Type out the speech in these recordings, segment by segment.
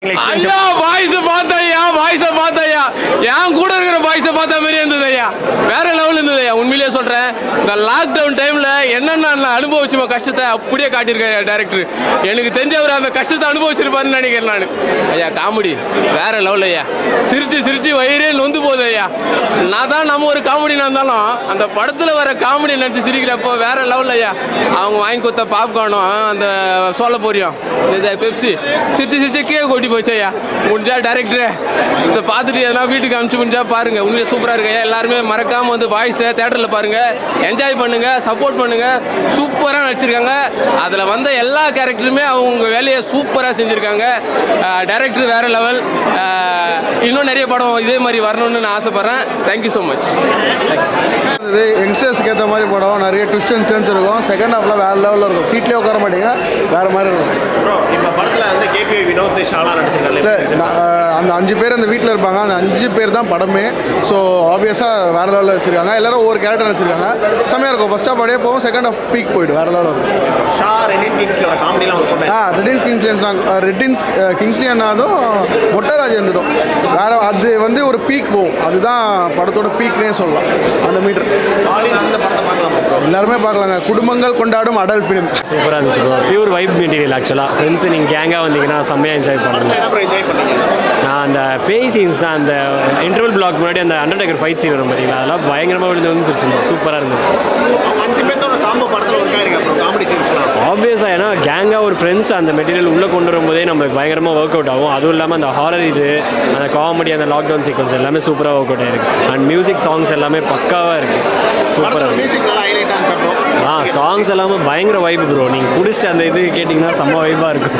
ஐயா பாய்ஸ் பார்த்தையா என் கூட இருக்கிற பாய்ஸை பார்த்த மாதிரி இருந்தது ஐயா. வேற லெவல் இருந்தது ஐயா. உண்மையிலேயே சொல்றேன், இந்த லாக்டவுன் டைம்ல என்னென்ன அனுபவிச்சுமா கஷ்டத்தை அப்படியே காட்டியிருக்காரு டைரக்டர். எனக்கு தெரிஞ்ச அவர் அந்த கஷ்டத்தை அனுபவிச்சிருப்பாருன்னு நினைக்கிறேன் நான். ஐயா காமெடி வேற லெவல் ஐயா. சிரிச்சு வயிறே நொந்து போகுது ஐயா. நான் தான் நம்ம ஒரு காமெடினா இருந்தாலும் அந்த படத்துல வர காமெடி நினைச்சு சிரிக்கிறப்போ வேற லெவல் ஐயா. அவங்க வாங்கி கொடுத்த பாப்கார்னும் அந்த சோள பொரியும் பெப்சி சிரிச்சு கீழே கொட்டி போச்சு ஐயா. முடிஞ்சா டைரக்டர் இதை பார்த்துட்டு எதனா வீட்டுக்கு அனுப்பிச்சு முடிஞ்சா பாருங்க. உண்மையிலே சூப்பரா இருக்கு ஐயா. எல்லாருமே மறக்காம வந்து பாய்ஸை தியேட்டர்ல பாருங்க, என்ஜாய் பண்ணுங்க, சப்போர்ட் பண்ணுங்க. சூப்பரா நடிச்சிருக்காங்க. அதுல வந்த எல்லா கேரக்டருமே அவங்க வேலையை சூப்பரா செஞ்சிருக்காங்க. டைரக்டர் வேற லெவல். இன்னும் நிறைய படம் இதே மாதிரி வரணும்னு நான் ஆசைப்படுறேன். Thank you so much. இது யங்ஸ்டர்ஸ்க்கு ஏற்ற மாதிரி படம், நிறைய ட்விஸ்ட் அண்ட் டர்ன்ஸ் இருக்கும். செகண்ட் ஹாஃப்ல வேற லெவலில் இருக்கும். சீட்லேயே உட்கார மாட்டீங்க, வேற மாதிரி இருக்கும். இப்போ படத்தில் வந்து கேபி வினோத் ஷாலா நடிச்சிருக்காங்க. அந்த 5 பேர் அந்த வீட்டில் இருப்பாங்க. அந்த 5 பேர் தான் படமே. ஸோ ஆப்வியஸாக வேற லெவலில் வச்சிருக்காங்க. எல்லாரும் ஒவ்வொரு கேரக்டர் வச்சிருக்காங்க. செம்மையாக இருக்கும். ஃபர்ஸ்ட் ஹாஃப் அப்படியே போகும், செகண்ட் ஹாஃப் பீக் போயிடும். வேற லெவலில் இருக்கும். ஷா ரெடின் கிங்ஸ்லியோட காமெடிலாம் ரெட்டின்ஸ் கிங்ஸ்லி அண்ணாதும் மொட்டராஜ் இருந்துடும். வேற அது வந்து ஒரு பீக் போகும். அதுதான் படத்தோட பீக்னே சொல்லலாம். அந்த மீட்டர் எல்லாருமே பார்க்கலாங்க. குடும்பங்கள் கொண்டாடும் அடல்ட் ஃபிலிம். சூப்பராக இருந்துச்சு ப்ரோ. Pure vibe material. ஆக்சுவலாக ஃப்ரெண்ட்ஸ் நீங்கள் கேங்காக வந்தீங்கன்னா செம்மையாக என்ஜாய் பண்ணுங்க. நான் அந்த பேய் சீன்ஸ் தான், அந்த இன்டர்வல் பிளாக் முன்னாடி அந்த அண்டர்டேக்கர் ஃபைட் சீன் வரும் பார்த்தீங்களா, அதெல்லாம் பயங்கரமாக விழுந்து சூப்பராக இருந்தது. 5 பேர்த்தோட காம்போ படத்தில் ஒர்க் ஆயிருக்கு. அப்புறம் காமெடி சீன்ஸ்லாம் ஆப்வியஸாக ஏன்னா கேங்காக ஒரு ஃப்ரெண்ட்ஸ் அந்த மெட்டீரியல் உள்ளே கொண்டு வரும்போதே நம்மளுக்கு பயங்கரமாக ஒர்க் அவுட் ஆகும். அதுவும் இல்லாமல் அந்த ஹாரர் இது, அந்த காமெடி, அந்த லாக்டவுன் சீக்வன்ஸ் எல்லாமே சூப்பராக ஒர்க் அவுட் ஆயிருக்கு. அண்ட் மியூசிக் சாங்ஸ் எல்லாமே பக்காவாக இருக்குது. சூப்பராக மியூசிக் நல்லா ஹைலைட் ஆச்சு. சாங்ஸ் எல்லாமே பயங்கர வைப் ப்ரோ. நீங்கள் குடிச்சிட்டு அந்த இது கேட்டிங்கன்னா செம்ம வைப்பாக இருக்கும்.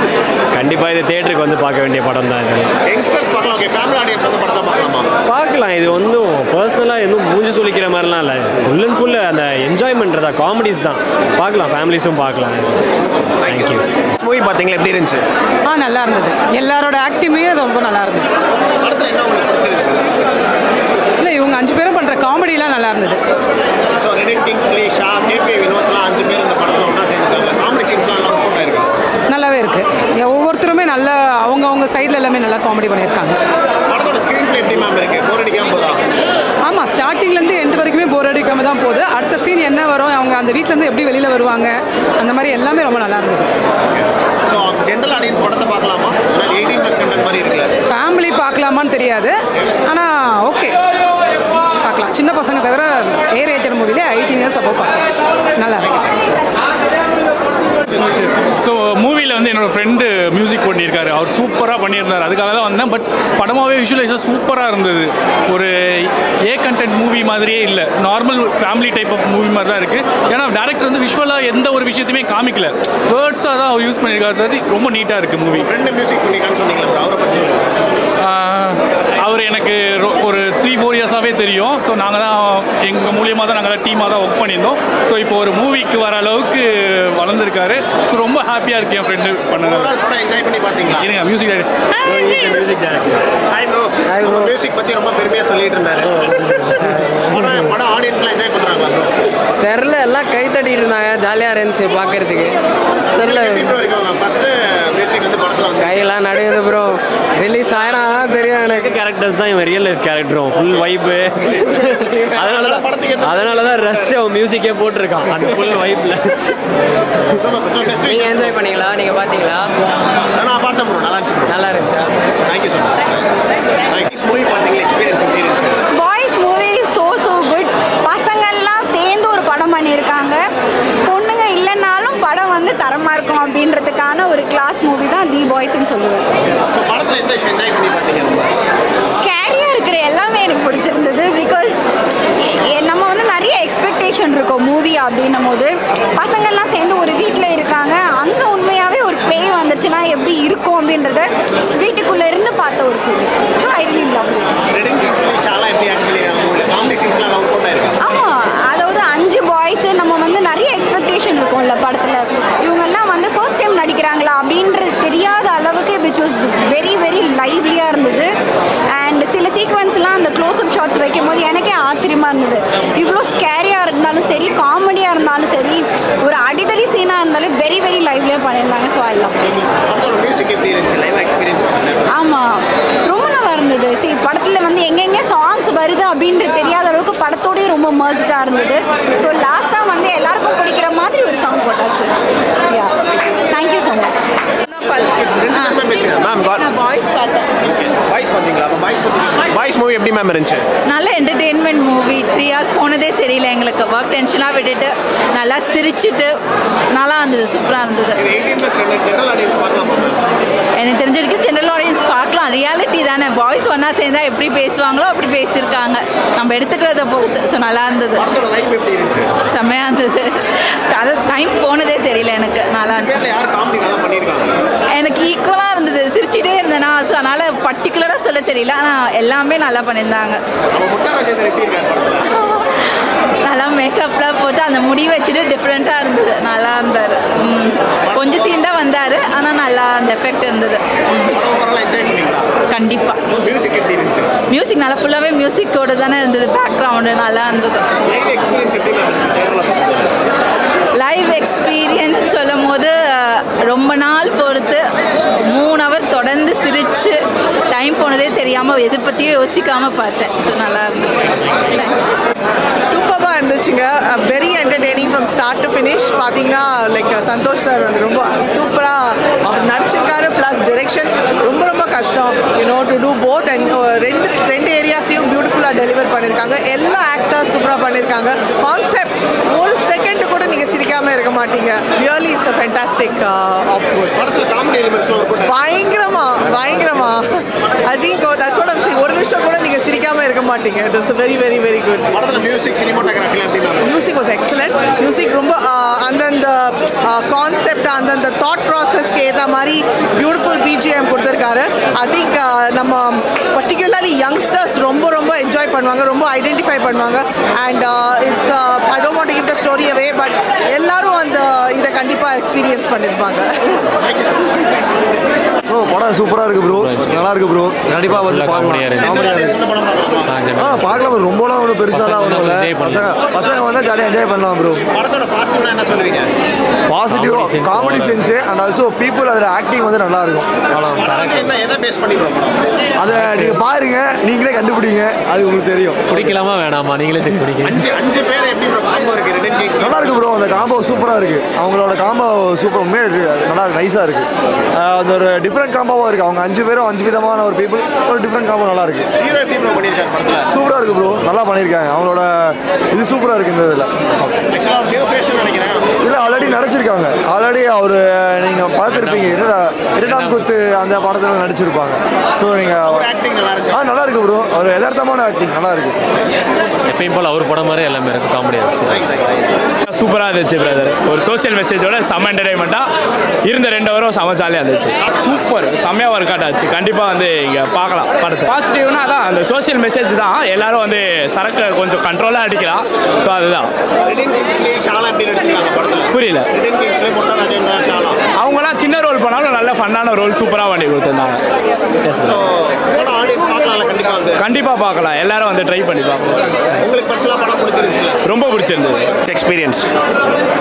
கண்டிப்பாக இது தேட்டருக்கு வந்து பார்க்க வேண்டிய படம் தான் இது. யங்ஸ்டர்ஸ் பார்க்கலாம். ஓகே, ஃபேமிலி ஆடியன்ஸ் வந்து படத்தை பார்க்கலாமா? பார்க்கலாம். இது ஒன்றும் பர்சனலாக எதுவும் மூஞ்சி சொல்லிக்கிற மாதிரிலாம் இல்லை. ஃபுல் அண்ட் ஃபுல் அந்த என்ஜாய்மெண்ட்றதா, காமெடிஸ் தான். பார்க்கலாம், ஃபேமிலிஸும் பார்க்கலாம். தேங்க்யூ. மூவி பார்த்தீங்களா, எப்படி இருந்துச்சு? நல்லா இருந்தது. எல்லாரோட ஆக்டிங்குமே ரொம்ப நல்லா இருந்தது. படத்தில் என்ன உங்களுக்கு பிடிச்சிருந்துச்சு? இல்லை, இவங்க 5 பேரும் பண்ணுற காமெடிலாம் நல்லா இருந்தது. ஸோ ரெடின் கிங்ஸ்லி, ஷா, கேபி வினோத்லாம் 5 பேர் இந்த படத்தில் ஒன்றா சேர்ந்துருக்காங்க. காமெடி சீன்ஸ்லாம் நல்லா ஒர்க் அவுட் ஆயிருக்கு. நல்லாவே இருக்கு. ஒவ்வொருத்தருமே நல்லா அவங்க சைடில் எல்லாமே நல்லா காமெடி பண்ணியிருக்காங்க. படத்தோட ஸ்க்ரீன் பிளே எப்படி மேம் இருக்கு? போர் அடிக்காம போதா? ஆமாம், ஸ்டார்டிங்லேருந்து எண்ட் வரைக்குமே போர் அடிக்காம தான் போகுது. அடுத்த சீன் என்ன வரும், அவங்க அந்த வீட்டிலேருந்து எப்படி வெளியில் வருவாங்க, அந்த மாதிரி எல்லாமே ரொம்ப நல்லா இருந்தது. ஸோ ஜென்ரல் ஆடியன்ஸ் படத்தை பார்க்கலாமா? 18+ கண்டென்ட் மாதிரி இருக்குல்ல. ஃபேமிலி பார்க்கலாமான்னு தெரியாது, ஆனால் ஓகே பார்க்கலாம். சின்ன பசங்க தவிர ஏர் மூவிலே 18 இயர்ஸ் அப்போ பார்க்கலாம். நல்லா இருக்கு. ஸோ மூவியில் வந்து என்னோடய ஃப்ரெண்டு மியூசிக் பண்ணியிருக்காரு. அவர் சூப்பராக பண்ணியிருந்தார். அதுக்காக தான் வந்தேன். பட் படமாகவே விஷுவலைஸாக சூப்பராக இருந்தது. ஒரு கண்டென்ட் மூவி மாதிரியே இல்லை, normal family type of movie மாதிரி தான் இருக்குது. ஏன்னா டேரக்டர் வந்து விஷுவலாக எந்த ஒரு விஷயத்தையுமே காமிக்கல, வேர்ட்ஸாக தான் அவர் யூஸ் பண்ணியிருக்காரு. ரொம்ப நீட்டாக இருக்குது மூவி. ஃப்ரெண்டு மியூசிக் பண்ணியிருக்கான்னு சொன்னீங்களா, அவரை பற்றி? அவர் எனக்கு ஒரு 3-4 இயர்ஸாகவே தெரியும். ஸோ நாங்கள் தான் எங்கள் மூலியமாக தான் நாங்கள் டீமாக தான் ஒர்க் பண்ணியிருந்தோம். ஸோ இப்போ ஒரு மூவிக்கு வர அளவுக்கு வளர்ந்துருக்காரு. ஸோ ரொம்ப ஹாப்பியாக இருக்கு என் ஃப்ரெண்டு பண்ணது. என்ஜாய் பண்ணி பார்த்தீங்களா? இருங்க, மியூசிக் ஹாய் ப்ரோ. மியூசிக் பற்றி ரொம்ப பெருமையாக சொல்லிட்டு இருந்தாரு. படம் ஆடியன்ஸ்லாம் என்ஜாய் பண்ணுறாங்களா ப்ரோ? தெரில, எல்லாம் கை தட்டிட்டு இருந்தாங்க. ஜாலியாக இருந்துச்சு பார்க்கறதுக்கு. தெரில ப்ரோ இருக்காங்க. ஃபர்ஸ்ட் மியூசிக் வந்து படத்தில் கையெல்லாம் நடுங்குது ப்ரோ. ரிலீஸ் ஆயினா தெரியும் எனக்கு. கேரக்டர்ஸ் தான் இவன் ரியல் லைஃப் கேரக்டரும் ஃபுல் வைப்பு. அதனால தான் ரஸ்ட் அவன் மியூசிக்கே போட்டிருக்கான் அந்த ஃபுல் வைப்பில். நீங்கள் என்ஜாய் பண்ணீங்களா? நீங்கள் பார்த்தீங்களா? நான் பார்த்தேன் ப்ரோ. நல்லா இருந்துச்சு ப்ரோ. நல்லா இருந்துச்சா? Thank you so much. மூவி பார்த்தீங்களா, எக்ஸ்பீரியன்ஸ் எப்படி இருந்துச்சு? Boys movie so good. பசங்கள்லாம் சேர்ந்து ஒரு படம் பண்ணியிருக்காங்க. பொண்ணுங்க இல்லைன்னாலும் படம் வந்து தரமாக இருக்கும் அப்படின்றதுக்கான ஒரு கிளாஸ் மூவி தான் தி பாய்ஸ்ன்னு சொல்லுவேன். படத்தில் எந்த விஷயம் என்ஜாய் பண்ணி பார்த்தீங்க? ஸ்கேரியாக இருக்கிற எல்லாமே எனக்கு பிடிச்சிருந்தது. பிகாஸ் நம்ம வந்து நிறைய எக்ஸ்பெக்டேஷன் இருக்கும் மூவி அப்படின்னும் போது. பசங்கள்லாம் சேர்ந்து ஒரு வீட்டில் இருக்காங்க, அங்கே உண்மையாகவே ஒரு பேய் வந்துச்சுன்னா எப்படி இருக்கும் அப்படின்றத வீட்டுக்குள்ளே இருந்து பார்த்த ஒரு film. So I really love it. Redin Kingsley, ஷாலா எப்படி ஆக்ட் பண்ணிருக்காங்க? காமெடி சீன்ஸ்லாம் ஒர்க் அவுட் ஆயிருக்கு. ஆமாம், அதாவது 5 பாய்ஸு நம்ம வந்து நிறைய எக்ஸ்பெக்டேஷன் இருக்கும்ல படத்தில். இவங்கெல்லாம் வந்து ஃபர்ஸ்ட் டைம் நடிக்கிறாங்களா அப்படின்றது தெரியாத அளவுக்கு விச் வாஸ் வெரி லைவ்லியாக இருந்தது. அண்ட் சில சீக்வன்ஸ்லாம் அந்த க்ளோஸ்அப் ஷாட்ஸ் வைக்கும் போது எனக்கே ஆச்சரியமாக இருந்தது. இவ்வளோ ஸ்கேரியாக இருந்தாலும் சரி, காமெடியாக இருந்தாலும் சரி, ஒரு அடிதடி சீனாக இருந்தாலும் வெரி லைவ்லியாக பண்ணியிருந்தாங்க. So I love. மியூசிக் எப்படி இருந்துச்சு? Live experience. வருது அப்படின்றது தெரியாத அளவுக்கு படத்தோடய ரொம்ப மர்ஜ்டாக இருந்தது. ஸோ லாஸ்ட்டாக வந்து எல்லாருக்கும் பிடிக்கிற மாதிரி ஒரு சாங் போட்டாச்சு. யா, தேங்க்யூ ஸோ மச். நான் பாய்ஸ் பார்த்தேன். பாய்ஸ் பார்த்தீங்களா? பாய்ஸ் மூவி எப்படி மேம் இருந்துச்சு? நல்ல என்டர்டெயின்மெண்ட் மூவி. 3 hours போனதே தெரியல எங்களுக்கு. ஒர்க் டென்ஷனாக விட்டுட்டு நல்லா சிரிச்சுட்டு நல்லா இருந்தது, சூப்பராக இருந்தது. எனக்கு தெரிஞ்ச வரைக்கும் ஜென்ரல் ஆடியன்ஸ் பார்க்கலாம், ரியாலிட்டி தானே. பாய்ஸ் ஒன்றா சேர்ந்தா எப்படி பேசுவாங்களோ அப்படி பேசியிருக்காங்க, நம்ம எடுத்துக்கிறத பொறுத்து. ஸோ நல்லா இருந்தது, செம்மையாக இருந்தது. அது டைம் போனதே தெரியல எனக்கு, நல்லா இருந்தது. எனக்கு ஈக்குவலாக இருந்தது, சிரிச்சுட்டே இருந்தேனா. ஸோ அதனால் பர்டிகுலராக சொல்ல தெரியல, ஆனால் எல்லாமே நல்லா பண்ணியிருந்தாங்க. நல்லா மேக்கப்லாம் போட்டு அந்த முடி வச்சுட்டு டிஃப்ரெண்ட்டாக இருந்தது, நல்லா இருந்தார். கொஞ்சம் சீன் தான் வந்தார், ஆனால் நல்லா அந்த எஃபெக்ட் இருந்தது. கண்டிப்பாக மியூசிக் நல்லா ஃபுல்லாகவே மியூசிக்கோடு தானே இருந்தது. பேக்ரவுண்டு நல்லா இருந்தது. லைவ் எக்ஸ்பீரியன்ஸ் சொல்லும் போது ரொம்ப நாள் பொறுத்து 3 hour தொடர்ந்து சிரித்து டைம் போனதே தெரியாமல் எதை பற்றியும் யோசிக்காமல் பார்த்தேன். ஸோ நல்லா இருந்தது. சூப்பராக இருந்துச்சுங்க. Very entertaining from start to finish. பார்த்தீங்கன்னா லைக் சந்தோஷ் சார் வந்து ரொம்ப சூப்பராக அவர் நடிச்சிருக்காரு. ப்ளஸ் டிரெக்ஷன் ரொம்ப ரொம்ப கஷ்டம், டு டூ போத். அண்ட் ரெண்டு ஏரியாஸ்லையும் பியூட்டிஃபுல்லாக டெலிவர் பண்ணியிருக்காங்க. எல்லா ஆக்டர்ஸ் சூப்பராக பண்ணியிருக்காங்க. கான்செப்ட் ஒரு செகண்ட் கூட நீங்கள் சிரிக்காமல் இருக்க மாட்டீங்க. Really it's a fantastic approach. பயங்கரமா I think that's what I'm saying. ஒரு நிமிஷம் கூட நீங்கள் சிரிக்காமல் இருக்க மாட்டீங்க. It is very very very good. Music was excellent. Music ரொம்ப அந்தந்த கான்செப்ட் அந்தந்த தாட் ப்ராசஸ்க்கு ஏற்ற மாதிரி பியூட்டிஃபுல் பிஜிஎம் கொடுத்துருக்காரு. ஐ திங்க் நம்ம பர்டிகுலர்லி யங்ஸ்டர்ஸ் ரொம்ப ரொம்ப என்ஜாய் பண்ணுவாங்க, ரொம்ப ஐடென்டிஃபை பண்ணுவாங்க. And it's I don't want to give the story away, but எல்லாரும் அந்த இதை கண்டிப்பாக எக்ஸ்பீரியன்ஸ் பண்ணியிருப்பாங்க. படம் சூப்பராக இருக்குது ப்ரோ, நல்லா இருக்கு ப்ரோ. கண்டிப்பாக வந்து பார்க்கலாம். ரொம்பலாம் ஒன்றும் பெருசாலாம் ஒன்றும் இல்லை. பசங்க வந்து ஜாலியாக என்ஜாய் பண்ணலாம் bro. Positive comedy sense and also people அதில் ஆக்டிங் வந்து நல்லா இருக்கும். அதை நீங்கள் பாருங்க, நீங்களே கண்டுபிடிங்க, அது உங்களுக்கு தெரியும். பிடிக்கலாமா வேணாமா நீங்களே செக் பிடிங்க. நல்லா இருக்கு ப்ரோ, அந்த காம்போ சூப்பராக இருக்கு. அவங்களோட காம்போ சூப்பர் நல்லா நைஸாக இருக்கு. அந்த ஒரு டிஃப்ரெண்ட் காம்போவாக இருக்கு. அவங்க 5 பேரும் 5 விதமான ஒரு பீப்புள், ஒரு டிஃப்ரெண்ட் காம்போ நல்லா இருக்கு. சூப்பராக இருக்கு ப்ரோ, நல்லா பண்ணியிருக்காங்க. அவங்களோட இது சூப்பராக இருக்கு இந்த இதில். இல்லை ஆல்ரெடி நடிச்சிருக்காங்க. ஆல்ரெடி அவர் நீங்கள் பார்த்துருப்பீங்க, இரண்டாம் குத்து அந்த படத்தில் நடிச்சிருப்பாங்க. ஸோ நீங்கள் நல்லா இருக்கு ப்ரோ. ஒரு யதார்த்தமான ஆக்டிங் நல்லா இருக்கு. எப்பயும் போல் அவர் படம் மாதிரி எல்லாமே இருக்கு. காமெடியாக சூப்பராக இருந்துச்சு பிரதர். ஒரு சோஷியல் மெசேஜோட செம்ம என்டர்டைன்மெண்ட்டாக இருந்த 2 hours செம்ம ஜாலியாக இருந்துச்சு. சூப்பர், செம்மையாக ஒர்க் அவுட் ஆச்சு. கண்டிப்பாக வந்து இங்கே பார்க்கலாம் படத்தை. பாசிட்டிவ்னா அதான் அந்த சோஷியல் மெசேஜ் தான். எல்லாரும் வந்து சரக்கு கொஞ்சம் கண்ட்ரோலாக அடிக்கலாம். ஸோ அதுதான். புரியல. அவங்களாம் சின்ன ரோல் பண்ணாலும் நல்ல ஃபன்னான ரோல் சூப்பராக பண்ணி கொடுத்துருந்தாங்க. கண்டிப்பாக பார்க்கலாம். எல்லாரும் வந்து ட்ரை பண்ணி பார்க்கலாம். ரொம்ப பிடிச்சிருந்தது எக்ஸ்பீரியன்ஸ்.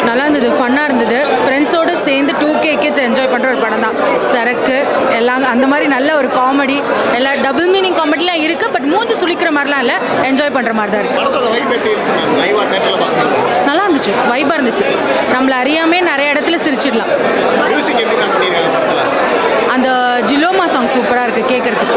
நல்லா இருந்தது, ஃபன்னாக இருந்தது. ஃப்ரெண்ட்ஸோடு சேர்ந்து 2K கிட்ஸ் என்ஜாய் பண்ணுற ஒரு படம் தான் சரக்கு. எல்லாம் அந்த மாதிரி நல்ல ஒரு காமெடி, எல்லா டபுள் மீனிங் காமெடிலாம் இருக்குது. பட் மூஞ்சி சுளிக்கிற மாதிரிலாம் இல்லை, என்ஜாய் பண்ணுற மாதிரி தான் இருக்குது. நல்லா இருந்துச்சு, வைபாக இருந்துச்சு. நம்மளை அறியாமே நிறைய இடத்துல சிரிச்சிடலாம். அந்த ஜிலோமா சாங் சூப்பராக இருக்குது கேட்குறதுக்கு.